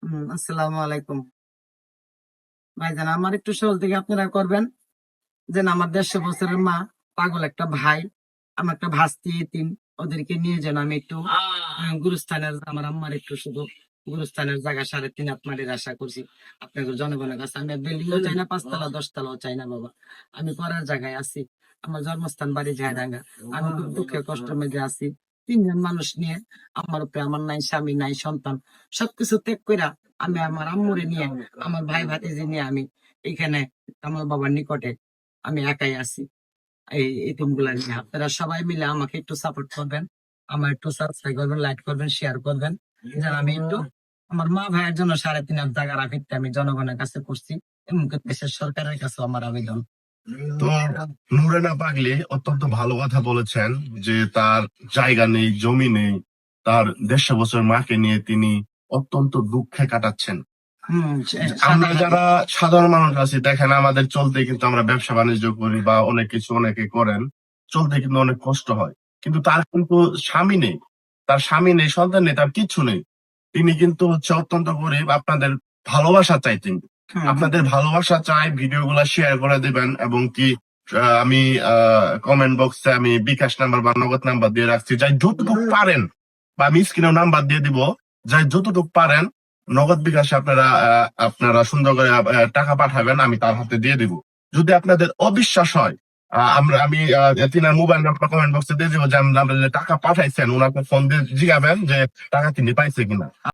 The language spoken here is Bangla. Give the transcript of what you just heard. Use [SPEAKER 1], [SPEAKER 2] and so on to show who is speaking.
[SPEAKER 1] আসসালামু আলাইকুম ভাইজান, আমার একটু সহজ থেকে আপনারা করবেন। যে আমার 150 বছরের মা, পাগল একটা ভাই, আমার একটা ভাস্তি এতিম, ওদেরকে নিয়ে যেন আমি একটু গুরুস্থানের, আমার আম্মার একটু শুধু গুরুস্থানের জায়গা 3.5 মাটির আশা করছি আপনাদের জনগণের কাছে। আমি বিল্ডিংও চাই না, 5 তলা 10 তলাও চাই না বাবা। আমি পড়ার জায়গায় আছি, আমার জন্মস্থান বাড়ি ঝাড়ডাঙ্গা। আমি খুব দুঃখে কষ্টের মধ্যে আছি। 3 জন মানুষ নিয়ে, আমার উপরে আমার নাই স্বামী নাই সন্তান, সবকিছু ত্যাগ কইরা আমি আমার আম্মুরে নিয়ে, আমার ভাই ভাতিজি নিয়ে আমি এখানে আমার বাবার নিকটে আমি একাই আছি। এই এতিম গুলা নিয়ে আপনারা সবাই মিলে আমাকে একটু সাপোর্ট করবেন, আমার একটু সাবস্ক্রাইব করবেন, লাইক করবেন, শেয়ার করবেন, যেন আমি একটু আমার মা ভাইয়ের জন্য 3.5 টাকা রাখিতে আমি জনগণের কাছে করছি এবং দেশের সরকারের কাছে আমার আবেদন।
[SPEAKER 2] তো নুরেনা পাগলি অত্যন্ত ভালো কথা বলেছেন যে তার জায়গা নেই, জমি নেই, তার 150 বছর মাকে নিয়ে তিনি অত্যন্ত দুঃখে কাটাচ্ছেন। আমরা যারা সাধারণ মানুষ আছি, দেখেন আমাদের চলতে কিন্তু আমরা ব্যবসা বাণিজ্য করি বা অনেক কিছু অনেকে করেন, চলতে কিন্তু অনেক কষ্ট হয়। কিন্তু তার কিন্তু স্বামী নেই, তার স্বামী নেই, সন্তান নেই, তার কিচ্ছু নেই। তিনি কিন্তু হচ্ছে অত্যন্ত গরিব। আপনাদের ভালোবাসা চাই, তিনি আপনাদের ভালোবাসা চাই। ভিডিও গুলা শেয়ার করে দিবেন এবং কি আমি কমেন্ট বক্সে আমি বিকাশ নাম্বার বা নগদ নাম্বার দিয়ে রাখছি, যাই যতটুকু পারেন, বা আমি স্ক্রিনেও নাম্বার দিয়ে দিব, যাই যতটুকু পারেন নগদ বিকাশে আপনারা সুন্দর করে টাকা পাঠাবেন, আমি তার হাতে দিয়ে দিব। যদি আপনাদের অবিশ্বাস হয়, আমি তিনার মোবাইল নাম্বার কমেন্ট বক্সে দিয়ে দিব, যে টাকা পাঠাইছেন, ওনাকে ফোন দিয়ে জিগাবেন যে টাকা তিনি পাইছে কিনা।